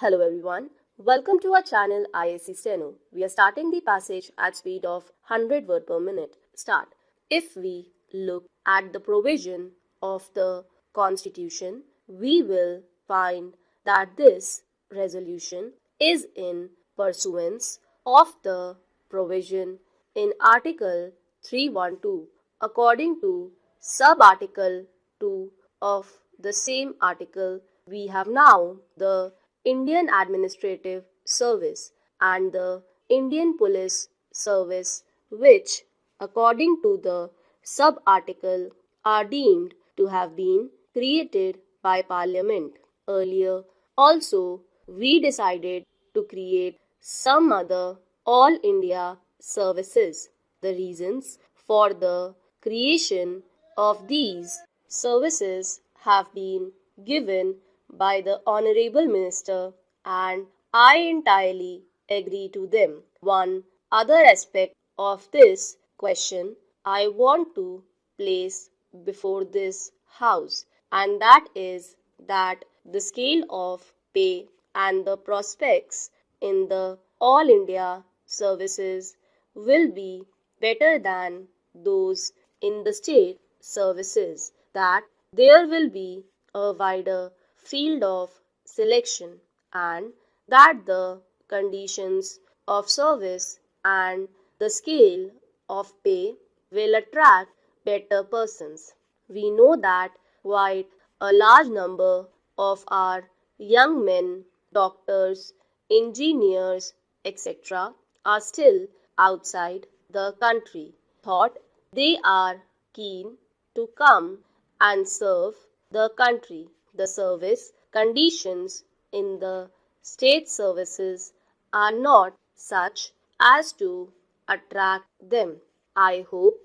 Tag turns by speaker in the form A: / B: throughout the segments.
A: Hello everyone, welcome to our channel Isc Steno. We are starting the passage at speed of 100 word per minute. Start. If we look at the provision of the Constitution, we will find that this resolution is in pursuance of the provision in Article 312 according to sub-article 2 of the same article. We have now the Indian Administrative Service and the Indian Police Service, which, according to the sub-article, are deemed to have been created by Parliament. Earlier, also, we decided to create some other All India services. The reasons for the creation of these services have been given by the Honorable Minister and I entirely agree to them. One other aspect of this question I want to place before this House, and that is that the scale of pay and the prospects in the All India services will be better than those in the state services, that there will be a wider field of selection, and that the conditions of service and the scale of pay will attract better persons. We know that quite a large number of our young men, doctors, engineers, etc., are still outside the country. Thought they are keen to come and serve the country. The service conditions in the state services are not such as to attract them. I hope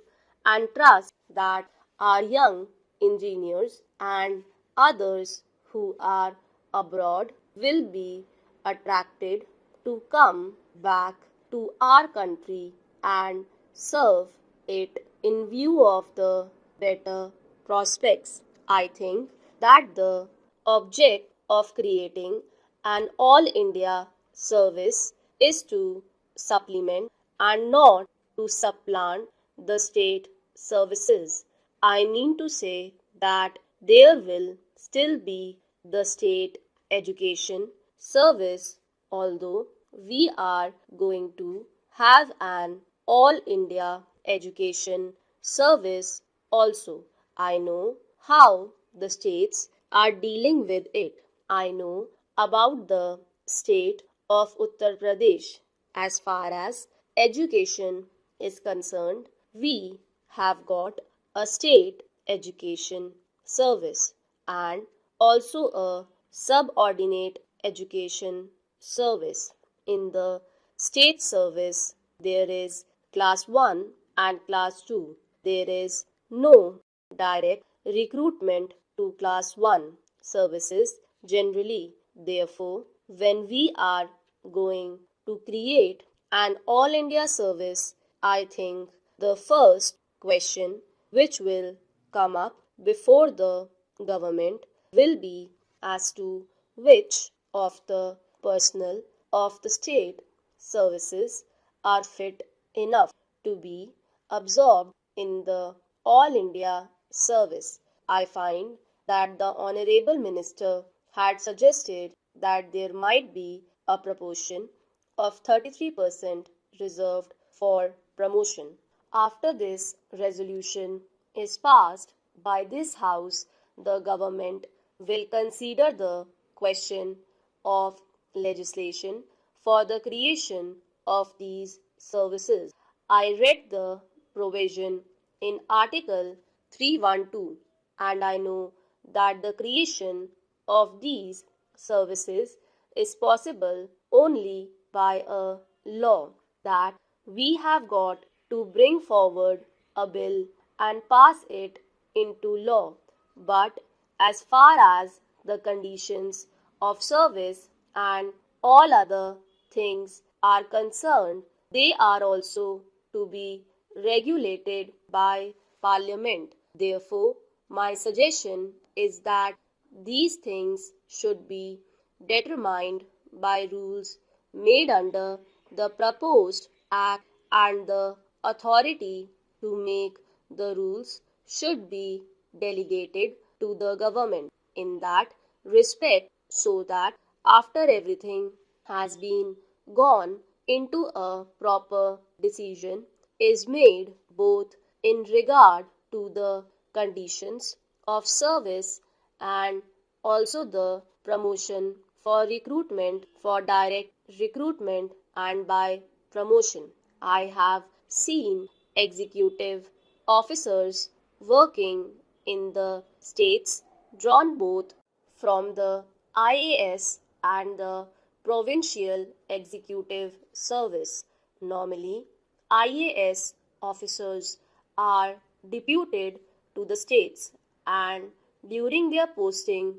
A: and trust that our young engineers and others who are abroad will be attracted to come back to our country and serve it in view of the better prospects. I think that the object of creating an All India service is to supplement and not to supplant the state services. I mean to say that there will still be the state education service, although we are going to have an All India education service also. I know how the states are dealing with it. I know about the state of Uttar Pradesh. As far as education is concerned, we have got a state education service and also a subordinate education service. In the state service, there is class 1 and class 2. There is no direct recruitment to class 1 services generally. Therefore, when we are going to create an All India service, I think the first question which will come up before the government will be as to which of the personnel of the state services are fit enough to be absorbed in the All India service. I find that the Honorable Minister had suggested that there might be a proportion of 33% reserved for promotion. After this resolution is passed by this House, the government will consider the question of legislation for the creation of these services. I read the provision in Article 312 and I know that the creation of these services is possible only by a law, that we have got to bring forward a bill and pass it into law. But as far as the conditions of service and all other things are concerned, they are also to be regulated by Parliament. Therefore, my suggestion is that these things should be determined by rules made under the proposed Act, and the authority to make the rules should be delegated to the government in that respect, so that after everything has been gone into, a proper decision is made both in regard to the conditions of service and also the promotion for recruitment, for direct recruitment and by promotion. I have seen executive officers working in the states drawn both from the IAS and the Provincial Executive Service. Normally, IAS officers are deputed to the states, and during their posting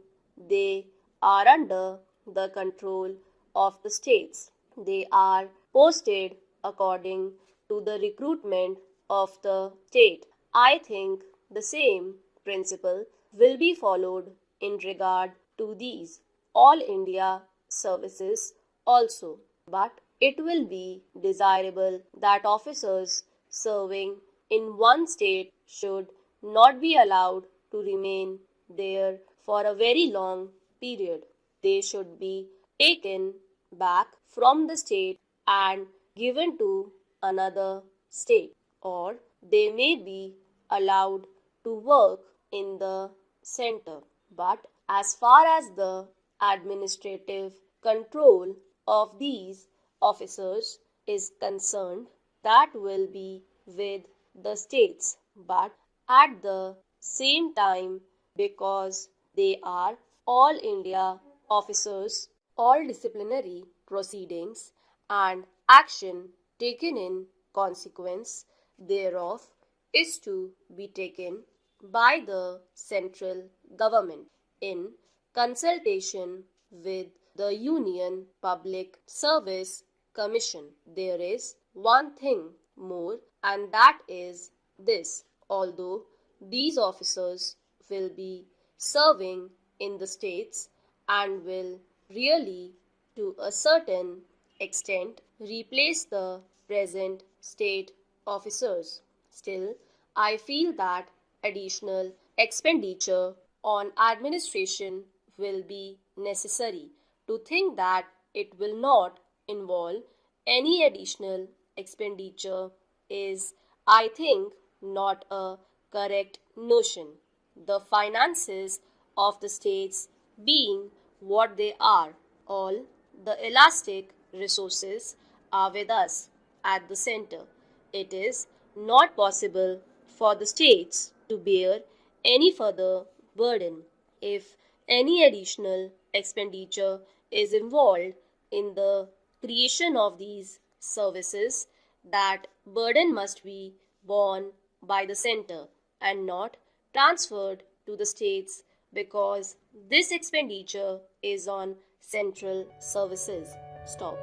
A: they are under the control of the states. They are posted according to the recruitment of the state. I think the same principle will be followed in regard to these all India services also, but it will be desirable that officers serving in one state should not be allowed to remain there for a very long period. They should be taken back from the state and given to another state, or they may be allowed to work in the center. But as far as the administrative control of these officers is concerned, that will be with the states. But at the same time, because they are all India officers, all disciplinary proceedings and action taken in consequence thereof is to be taken by the central government in consultation with the Union Public Service Commission. There is one thing more, and that is this: although these officers will be serving in the states and will really to a certain extent replace the present state officers, still I feel that additional expenditure on administration will be necessary. To think that it will not involve any additional expenditure is, I think, not a correct notion. The finances of the states being what they are, all the elastic resources are with us at the center. It is not possible for the states to bear any further burden. If any additional expenditure is involved in the creation of these services, that burden must be borne by the center and not transferred to the states, because this expenditure is on central services. Stop.